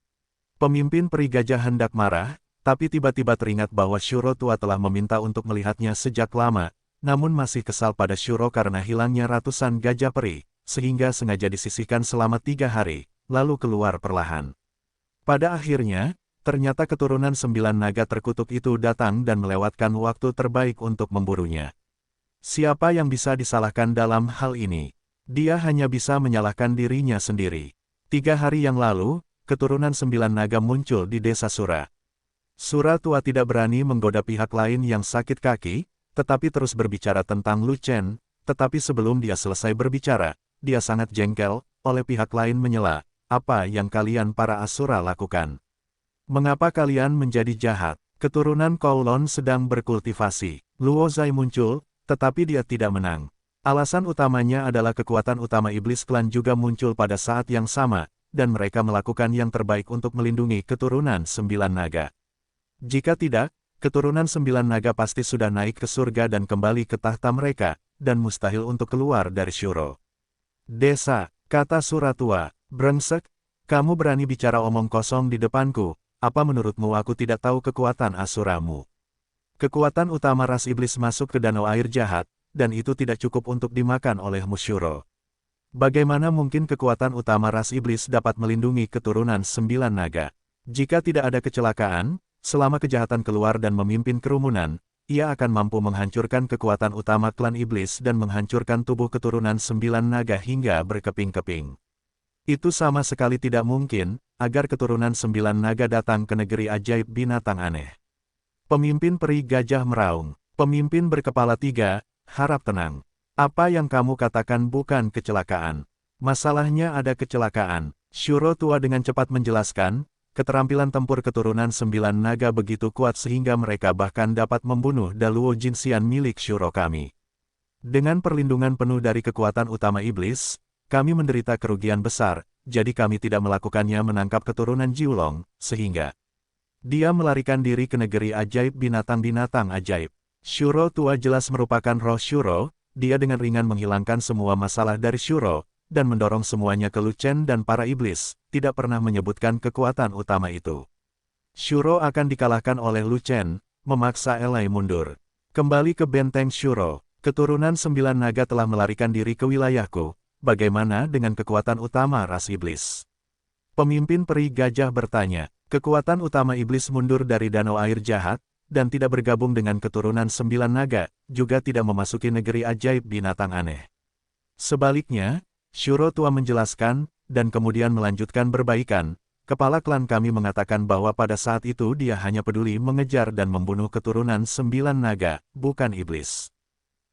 Pemimpin peri gajah hendak marah, tapi tiba-tiba teringat bahwa Shuro tua telah meminta untuk melihatnya sejak lama, namun masih kesal pada Shuro karena hilangnya ratusan gajah peri, sehingga sengaja disisihkan selama 3 hari, lalu keluar perlahan. Pada akhirnya, ternyata keturunan 9 naga terkutuk itu datang dan melewatkan waktu terbaik untuk memburunya. Siapa yang bisa disalahkan dalam hal ini? Dia hanya bisa menyalahkan dirinya sendiri. 3 hari yang lalu, keturunan 9 naga muncul di desa Sura. Sura tua tidak berani menggoda pihak lain yang sakit kaki, tetapi terus berbicara tentang Lu Chen, tetapi sebelum dia selesai berbicara, dia sangat jengkel, oleh pihak lain menyela, apa yang kalian para Asura lakukan? Mengapa kalian menjadi jahat? Keturunan Kowloon sedang berkultivasi. Luo Zai muncul, tetapi dia tidak menang. Alasan utamanya adalah kekuatan utama iblis klan juga muncul pada saat yang sama, dan mereka melakukan yang terbaik untuk melindungi keturunan 9 naga. Jika tidak, keturunan 9 naga pasti sudah naik ke surga dan kembali ke tahta mereka, dan mustahil untuk keluar dari Shuro. Desa, kata Sura tua, brengsek, kamu berani bicara omong kosong di depanku, apa menurutmu aku tidak tahu kekuatan Asuramu? Kekuatan utama ras iblis masuk ke danau air jahat, dan itu tidak cukup untuk dimakan oleh Shuro. Bagaimana mungkin kekuatan utama ras iblis dapat melindungi keturunan 9 naga? Jika tidak ada kecelakaan, selama kejahatan keluar dan memimpin kerumunan, ia akan mampu menghancurkan kekuatan utama klan iblis dan menghancurkan tubuh keturunan 9 naga hingga berkeping-keping. Itu sama sekali tidak mungkin, agar keturunan 9 naga datang ke negeri ajaib binatang aneh. Pemimpin peri gajah meraung. Pemimpin berkepala 3, harap tenang. Apa yang kamu katakan bukan kecelakaan. Masalahnya ada kecelakaan. Shuro tua dengan cepat menjelaskan, keterampilan tempur keturunan 9 naga begitu kuat sehingga mereka bahkan dapat membunuh Daluo Jinxian milik Shuro kami. Dengan perlindungan penuh dari kekuatan utama iblis, kami menderita kerugian besar, jadi kami tidak melakukannya menangkap keturunan Jiulong, sehingga dia melarikan diri ke negeri ajaib binatang-binatang ajaib. Shuro tua jelas merupakan roh Shuro, dia dengan ringan menghilangkan semua masalah dari Shuro, dan mendorong semuanya ke Lu Chen dan para iblis, tidak pernah menyebutkan kekuatan utama itu. Shuro akan dikalahkan oleh Lu Chen, memaksa Elai mundur. Kembali ke benteng Shuro, keturunan 9 naga telah melarikan diri ke wilayahku, bagaimana dengan kekuatan utama ras iblis? Pemimpin peri gajah bertanya. Kekuatan utama iblis mundur dari danau air jahat, dan tidak bergabung dengan keturunan 9 naga, juga tidak memasuki negeri ajaib binatang aneh. Sebaliknya, Shuro tua menjelaskan, dan kemudian melanjutkan berbaikan, kepala klan kami mengatakan bahwa pada saat itu dia hanya peduli mengejar dan membunuh keturunan 9 naga, bukan iblis.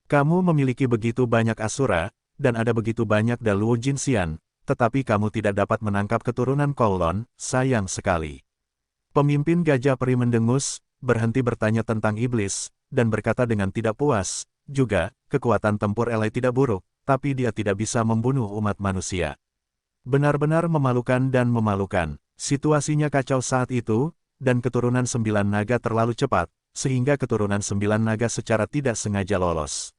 Kamu memiliki begitu banyak asura, dan ada begitu banyak Daluo Jinxian, tetapi kamu tidak dapat menangkap keturunan Kowloon, sayang sekali. Pemimpin gajah peri mendengus, berhenti bertanya tentang iblis, dan berkata dengan tidak puas, juga, kekuatan tempur Elai tidak buruk, tapi dia tidak bisa membunuh umat manusia. Benar-benar memalukan dan memalukan. Situasinya kacau saat itu, dan keturunan 9 naga terlalu cepat, sehingga keturunan 9 naga secara tidak sengaja lolos.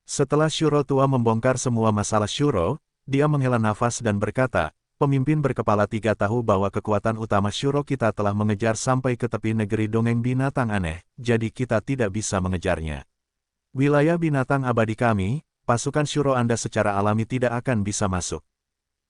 Setelah Shuro tua membongkar semua masalah Shuro, dia menghela nafas dan berkata, pemimpin berkepala 3 tahu bahwa kekuatan utama Shuro kita telah mengejar sampai ke tepi negeri dongeng binatang aneh, jadi kita tidak bisa mengejarnya. Wilayah binatang abadi kami, pasukan Shuro Anda secara alami tidak akan bisa masuk.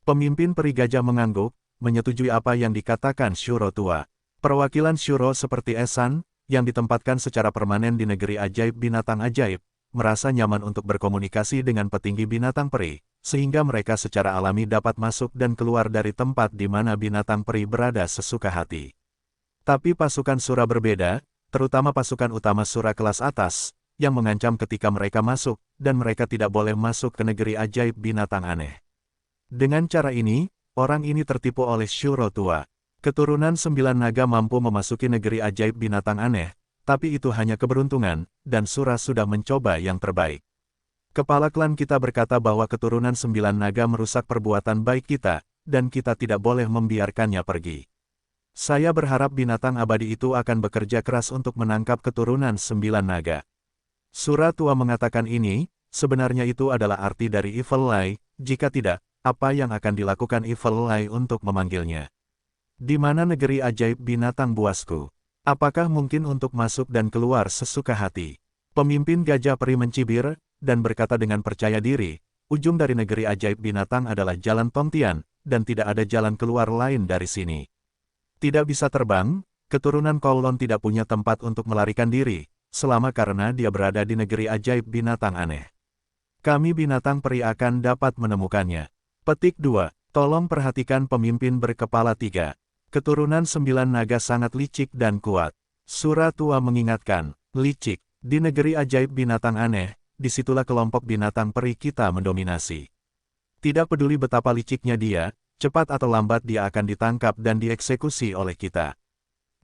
Pemimpin peri gajah mengangguk, menyetujui apa yang dikatakan Shuro tua. Perwakilan Shuro seperti Esan, yang ditempatkan secara permanen di negeri ajaib binatang ajaib, merasa nyaman untuk berkomunikasi dengan petinggi binatang peri, sehingga mereka secara alami dapat masuk dan keluar dari tempat di mana binatang peri berada sesuka hati. Tapi pasukan Sura berbeda, terutama pasukan utama Sura kelas atas, yang mengancam ketika mereka masuk, dan mereka tidak boleh masuk ke negeri ajaib binatang aneh. Dengan cara ini, orang ini tertipu oleh Shuro tua. Keturunan 9 naga mampu memasuki negeri ajaib binatang aneh, tapi itu hanya keberuntungan, dan Sura sudah mencoba yang terbaik. Kepala klan kita berkata bahwa keturunan 9 naga merusak perbuatan baik kita, dan kita tidak boleh membiarkannya pergi. Saya berharap binatang abadi itu akan bekerja keras untuk menangkap keturunan 9 naga. Sura tua mengatakan ini, sebenarnya itu adalah arti dari Evil Eye, jika tidak, apa yang akan dilakukan Evil Eye untuk memanggilnya? Di mana negeri ajaib binatang buasku? Apakah mungkin untuk masuk dan keluar sesuka hati? Pemimpin gajah peri mencibir, dan berkata dengan percaya diri, ujung dari negeri ajaib binatang adalah jalan Tongtian, dan tidak ada jalan keluar lain dari sini. Tidak bisa terbang, keturunan Kowloon tidak punya tempat untuk melarikan diri, selama karena dia berada di negeri ajaib binatang aneh. Kami binatang peri akan dapat menemukannya. Petik 2. Tolong perhatikan pemimpin berkepala 3. Keturunan 9 naga sangat licik dan kuat. Sura tua mengingatkan, licik, di negeri ajaib binatang aneh, disitulah kelompok binatang peri kita mendominasi. Tidak peduli betapa liciknya dia, cepat atau lambat dia akan ditangkap dan dieksekusi oleh kita.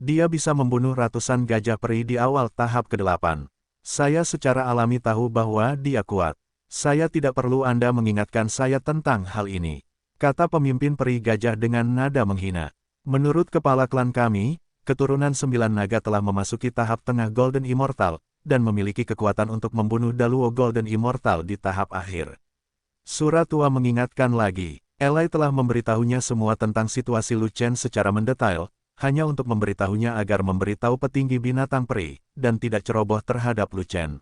Dia bisa membunuh ratusan gajah peri di awal tahap ke-8. Saya secara alami tahu bahwa dia kuat. Saya tidak perlu Anda mengingatkan saya tentang hal ini, kata pemimpin peri gajah dengan nada menghina. Menurut kepala klan kami, keturunan 9 naga telah memasuki tahap tengah Golden Immortal, dan memiliki kekuatan untuk membunuh Daluo Golden Immortal di tahap akhir. Sura tua mengingatkan lagi, Elai telah memberitahunya semua tentang situasi Lu Chen secara mendetail, hanya untuk memberitahunya agar memberitahu petinggi binatang peri, dan tidak ceroboh terhadap Lu Chen.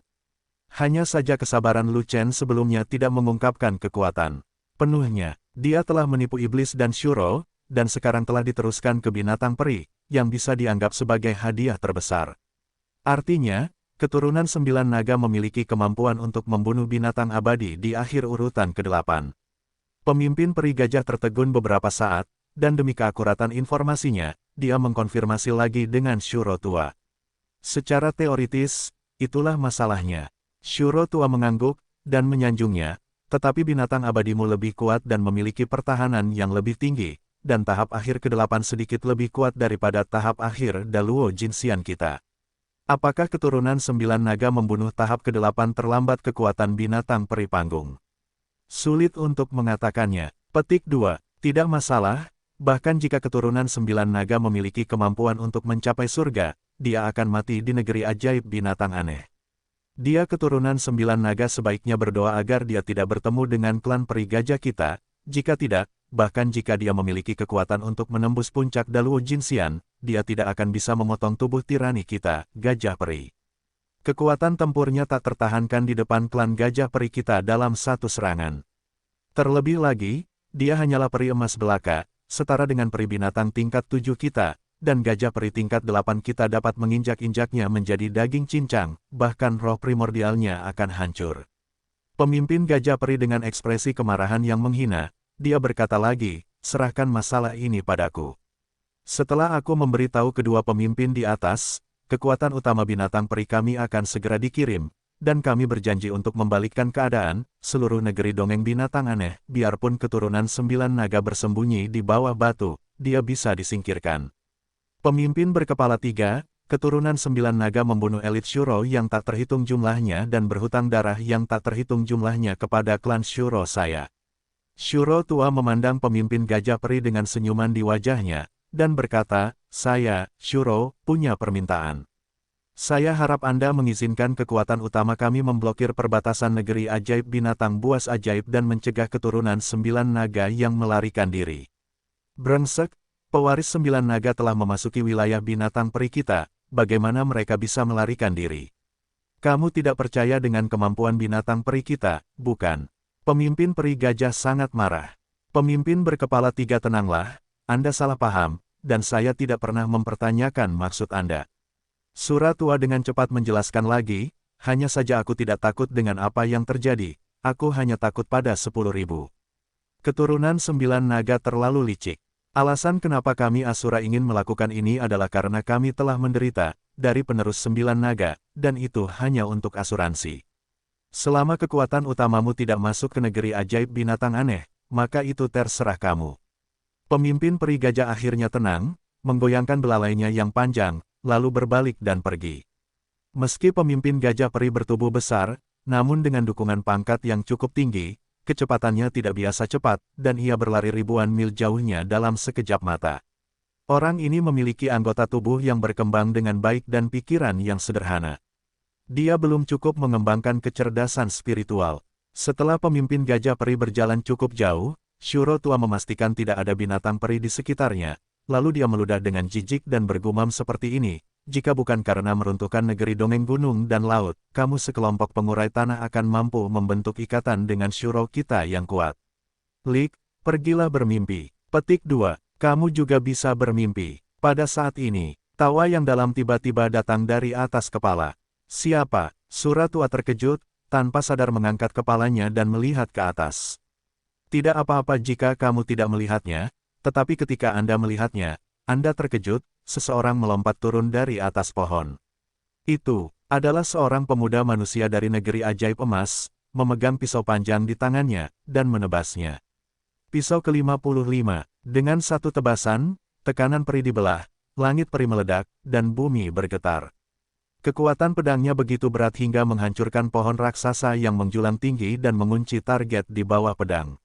Hanya saja kesabaran Lu Chen sebelumnya tidak mengungkapkan kekuatan penuhnya. Dia telah menipu iblis dan Shuro, dan sekarang telah diteruskan ke binatang peri, yang bisa dianggap sebagai hadiah terbesar. Artinya, keturunan 9 naga memiliki kemampuan untuk membunuh binatang abadi di akhir urutan ke-8. Pemimpin peri gajah tertegun beberapa saat, dan demi keakuratan informasinya, dia mengkonfirmasi lagi dengan Shuro tua. Secara teoritis, itulah masalahnya. Shuro tua mengangguk, dan menyanjungnya, tetapi binatang abadimu lebih kuat dan memiliki pertahanan yang lebih tinggi, dan tahap akhir ke-8 sedikit lebih kuat daripada tahap akhir Daluo Jinxian kita. Apakah keturunan 9 naga membunuh tahap ke-8 terlambat kekuatan binatang peri panggung? Sulit untuk mengatakannya. Petik 2. Tidak masalah, bahkan jika keturunan 9 naga memiliki kemampuan untuk mencapai surga, dia akan mati di negeri ajaib binatang aneh. Dia keturunan 9 naga sebaiknya berdoa agar dia tidak bertemu dengan klan peri gajah kita, jika tidak, bahkan jika dia memiliki kekuatan untuk menembus puncak Daluo Jinxian, dia tidak akan bisa memotong tubuh tirani kita, gajah peri. Kekuatan tempurnya tak tertahankan di depan klan gajah peri kita dalam satu serangan. Terlebih lagi, dia hanyalah peri emas belaka, setara dengan peri binatang tingkat 7 kita, dan gajah peri tingkat 8 kita dapat menginjak-injaknya menjadi daging cincang, bahkan roh primordialnya akan hancur. Pemimpin gajah peri dengan ekspresi kemarahan yang menghina, dia berkata lagi, serahkan masalah ini padaku. Setelah aku memberitahu kedua pemimpin di atas, kekuatan utama binatang peri kami akan segera dikirim, dan kami berjanji untuk membalikkan keadaan, seluruh negeri dongeng binatang aneh, biarpun keturunan 9 naga bersembunyi di bawah batu, dia bisa disingkirkan. Pemimpin berkepala 3, keturunan 9 naga membunuh elit Shuro yang tak terhitung jumlahnya dan berhutang darah yang tak terhitung jumlahnya kepada klan Shuro saya. Shuro tua memandang pemimpin gajah peri dengan senyuman di wajahnya, dan berkata, saya, Shuro, punya permintaan. Saya harap Anda mengizinkan kekuatan utama kami memblokir perbatasan negeri ajaib binatang buas ajaib dan mencegah keturunan 9 naga yang melarikan diri. Brengsek, pewaris 9 naga telah memasuki wilayah binatang peri kita, bagaimana mereka bisa melarikan diri? Kamu tidak percaya dengan kemampuan binatang peri kita, bukan? Pemimpin peri gajah sangat marah. Pemimpin berkepala 3 tenanglah, Anda salah paham, dan saya tidak pernah mempertanyakan maksud Anda. Shuro tua dengan cepat menjelaskan lagi, hanya saja aku tidak takut dengan apa yang terjadi, aku hanya takut pada 10.000. Keturunan 9 naga terlalu licik. Alasan kenapa kami Asura ingin melakukan ini adalah karena kami telah menderita, dari penerus 9 naga, dan itu hanya untuk asuransi. Selama kekuatan utamamu tidak masuk ke negeri ajaib binatang aneh, maka itu terserah kamu. Pemimpin peri gajah akhirnya tenang, menggoyangkan belalainya yang panjang, lalu berbalik dan pergi. Meski pemimpin gajah peri bertubuh besar, namun dengan dukungan pangkat yang cukup tinggi, kecepatannya tidak biasa cepat, dan ia berlari ribuan mil jauhnya dalam sekejap mata. Orang ini memiliki anggota tubuh yang berkembang dengan baik dan pikiran yang sederhana. Dia belum cukup mengembangkan kecerdasan spiritual. Setelah pemimpin gajah peri berjalan cukup jauh, Shuro tua memastikan tidak ada binatang peri di sekitarnya, lalu dia meludah dengan jijik dan bergumam seperti ini, jika bukan karena meruntuhkan negeri dongeng gunung dan laut, kamu sekelompok pengurai tanah akan mampu membentuk ikatan dengan Shuro kita yang kuat. Lik, pergilah bermimpi. Petik 2, kamu juga bisa bermimpi. Pada saat ini, tawa yang dalam tiba-tiba datang dari atas kepala. Siapa? Shuro tua terkejut, tanpa sadar mengangkat kepalanya dan melihat ke atas. Tidak apa-apa jika kamu tidak melihatnya, tetapi ketika Anda melihatnya, Anda terkejut, seseorang melompat turun dari atas pohon. Itu adalah seorang pemuda manusia dari negeri ajaib emas, memegang pisau panjang di tangannya, dan menebasnya. Pisau ke-55, dengan satu tebasan, tekanan peri dibelah, langit peri meledak, dan bumi bergetar. Kekuatan pedangnya begitu berat hingga menghancurkan pohon raksasa yang menjulang tinggi dan mengunci target di bawah pedang.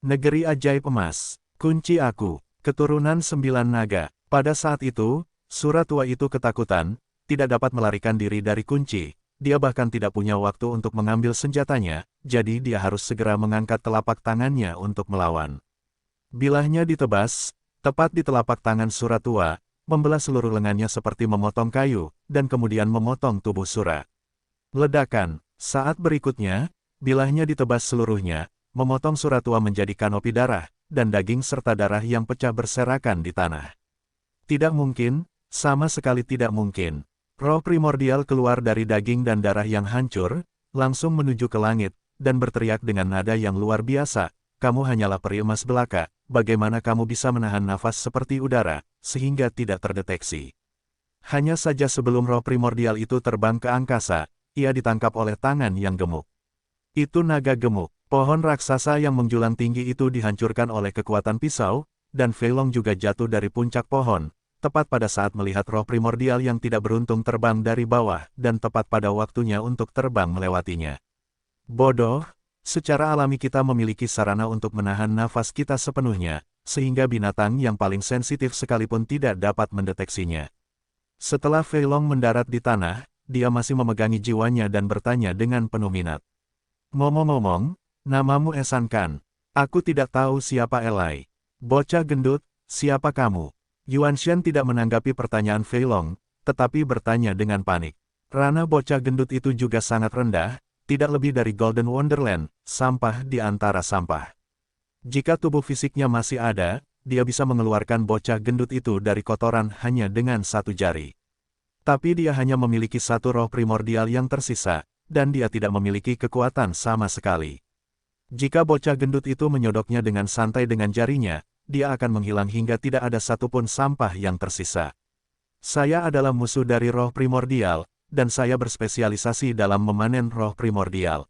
Negeri ajaib emas, kunci aku, keturunan 9 naga. Pada saat itu, Shuro tua itu ketakutan, tidak dapat melarikan diri dari kunci, dia bahkan tidak punya waktu untuk mengambil senjatanya, jadi dia harus segera mengangkat telapak tangannya untuk melawan. Bilahnya ditebas, tepat di telapak tangan Shuro tua, membelah seluruh lengannya seperti memotong kayu, dan kemudian memotong tubuh Shuro. Ledakan, saat berikutnya, bilahnya ditebas seluruhnya, memotong Shuro tua menjadi kanopi darah, dan daging serta darah yang pecah berserakan di tanah. Tidak mungkin, sama sekali tidak mungkin. Roh primordial keluar dari daging dan darah yang hancur, langsung menuju ke langit, dan berteriak dengan nada yang luar biasa, "Kamu hanyalah peri emas belaka, bagaimana kamu bisa menahan nafas seperti udara, sehingga tidak terdeteksi?" Hanya saja sebelum roh primordial itu terbang ke angkasa, ia ditangkap oleh tangan yang gemuk. Itu naga gemuk. Pohon raksasa yang menjulang tinggi itu dihancurkan oleh kekuatan pisau, dan Fei Long juga jatuh dari puncak pohon, tepat pada saat melihat roh primordial yang tidak beruntung terbang dari bawah, dan tepat pada waktunya untuk terbang melewatinya. Bodoh, secara alami kita memiliki sarana untuk menahan nafas kita sepenuhnya, sehingga binatang yang paling sensitif sekalipun tidak dapat mendeteksinya. Setelah Fei Long mendarat di tanah, dia masih memegangi jiwanya dan bertanya dengan penuh minat. "Ngomong-ngomong, namamu Esan kan? Aku tidak tahu siapa Elai." "Bocah gendut, siapa kamu?" Yuan Shen tidak menanggapi pertanyaan Fei Long, tetapi bertanya dengan panik. Rana bocah gendut itu juga sangat rendah, tidak lebih dari Golden Wonderland, sampah di antara sampah. Jika tubuh fisiknya masih ada, dia bisa mengeluarkan bocah gendut itu dari kotoran hanya dengan satu jari. Tapi dia hanya memiliki satu roh primordial yang tersisa, dan dia tidak memiliki kekuatan sama sekali. Jika bocah gendut itu menyodoknya dengan santai dengan jarinya, dia akan menghilang hingga tidak ada satupun sampah yang tersisa. "Saya adalah musuh dari roh primordial, dan saya berspesialisasi dalam memanen roh primordial."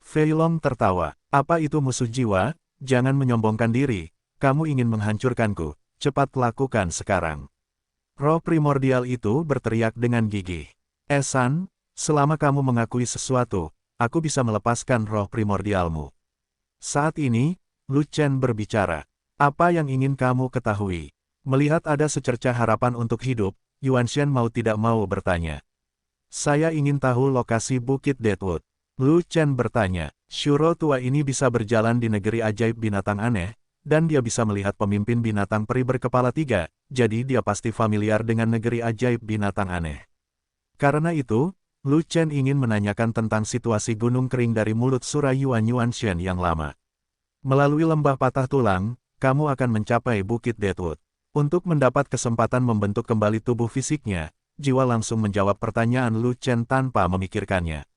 Fei Long tertawa. "Apa itu musuh jiwa? Jangan menyombongkan diri, kamu ingin menghancurkanku, cepat lakukan sekarang." Roh primordial itu berteriak dengan gigih. "Esan, selama kamu mengakui sesuatu, aku bisa melepaskan roh primordialmu." Saat ini, Lu Chen berbicara. "Apa yang ingin kamu ketahui?" Melihat ada secercah harapan untuk hidup, Yuan Shen mau tidak mau bertanya. "Saya ingin tahu lokasi Bukit Deadwood." Lu Chen bertanya. Shuro tua ini bisa berjalan di negeri ajaib binatang aneh, dan dia bisa melihat pemimpin binatang peri berkepala 3, jadi dia pasti familiar dengan negeri ajaib binatang aneh. Karena itu, Lu Chen ingin menanyakan tentang situasi gunung kering dari mulut Sura Yuan Shen yang lama. "Melalui lembah patah tulang, kamu akan mencapai Bukit Deadwood." Untuk mendapat kesempatan membentuk kembali tubuh fisiknya, jiwa langsung menjawab pertanyaan Lu Chen tanpa memikirkannya.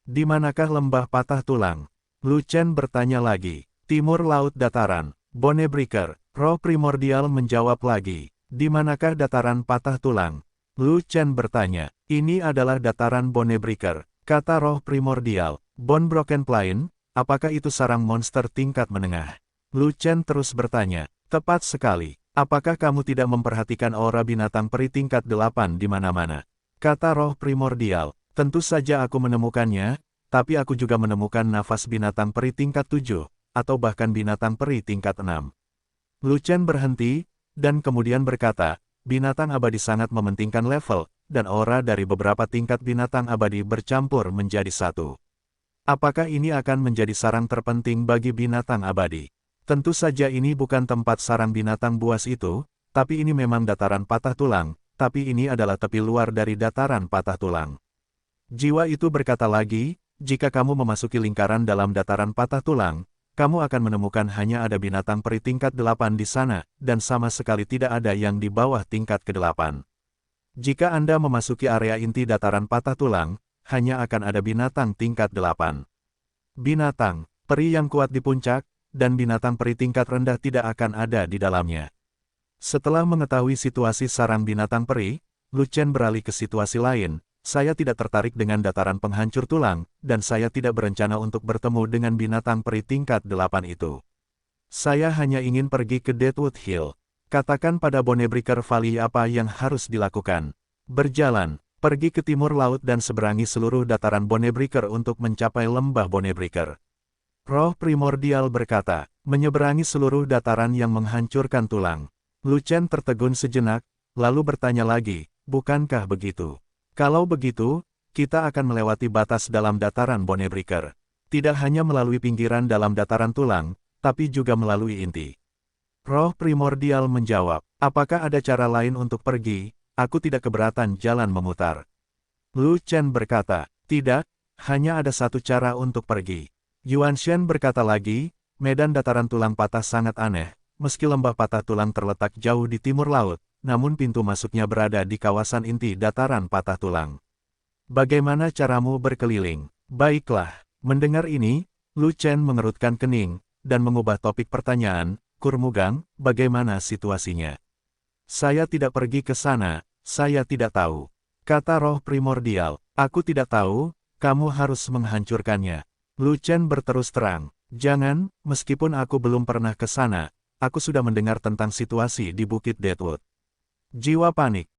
"Di manakah lembah patah tulang?" Lu Chen bertanya lagi. "Timur Laut Dataran." Bonebreaker, roh primordial menjawab lagi. "Di manakah dataran patah tulang?" Lu Chen bertanya. "Ini adalah dataran Bonebreaker," kata roh primordial. "Bone Broken Plain, apakah itu sarang monster tingkat menengah?" Lu Chen terus bertanya. "Tepat sekali. Apakah kamu tidak memperhatikan aura binatang peri tingkat 8 di mana-mana?" Kata roh primordial. "Tentu saja aku menemukannya, tapi aku juga menemukan nafas binatang peri tingkat 7, atau bahkan binatang peri tingkat 6. Lu Chen berhenti, dan kemudian berkata, "Binatang abadi sangat mementingkan level, dan aura dari beberapa tingkat binatang abadi bercampur menjadi satu. Apakah ini akan menjadi sarang terpenting bagi binatang abadi?" Tentu saja ini bukan tempat sarang binatang buas itu, tapi ini memang dataran patah tulang, tapi ini adalah tepi luar dari dataran patah tulang. Jiwa itu berkata lagi, "Jika kamu memasuki lingkaran dalam dataran patah tulang, kamu akan menemukan hanya ada binatang peri tingkat 8 di sana, dan sama sekali tidak ada yang di bawah tingkat ke-8. Jika Anda memasuki area inti dataran patah tulang, hanya akan ada binatang tingkat 8. Binatang, peri yang kuat di puncak, dan binatang peri tingkat rendah tidak akan ada di dalamnya." Setelah mengetahui situasi sarang binatang peri, Lu Chen beralih ke situasi lain. "Saya tidak tertarik dengan dataran penghancur tulang, dan saya tidak berencana untuk bertemu dengan binatang peri tingkat 8 itu. Saya hanya ingin pergi ke Deadwood Hill. Katakan pada Bonebreaker Valley apa yang harus dilakukan. Berjalan, pergi ke timur laut dan seberangi seluruh dataran Bonebreaker untuk mencapai lembah Bonebreaker." Roh primordial berkata, "Menyeberangi seluruh dataran yang menghancurkan tulang." Lu Chen tertegun sejenak, lalu bertanya lagi, "Bukankah begitu? Kalau begitu, kita akan melewati batas dalam dataran Bonebreaker. Tidak hanya melalui pinggiran dalam dataran tulang, tapi juga melalui inti." Roh primordial menjawab, "Apakah ada cara lain untuk pergi? Aku tidak keberatan jalan memutar." Lu Chen berkata, "Tidak, hanya ada satu cara untuk pergi." Yuan Shen berkata lagi, "Medan dataran tulang patah sangat aneh, meski lembah patah tulang terletak jauh di timur laut, namun pintu masuknya berada di kawasan inti dataran patah tulang. Bagaimana caramu berkeliling? Baiklah, mendengar ini, Lu Chen mengerutkan kening, dan mengubah topik pertanyaan, Kurmugang, bagaimana situasinya? Saya tidak pergi ke sana, saya tidak tahu. Kata roh primordial, aku tidak tahu, kamu harus menghancurkannya. Lu Chen berterus terang, jangan, meskipun aku belum pernah ke sana, aku sudah mendengar tentang situasi di Bukit Deadwood. Jiwa panik,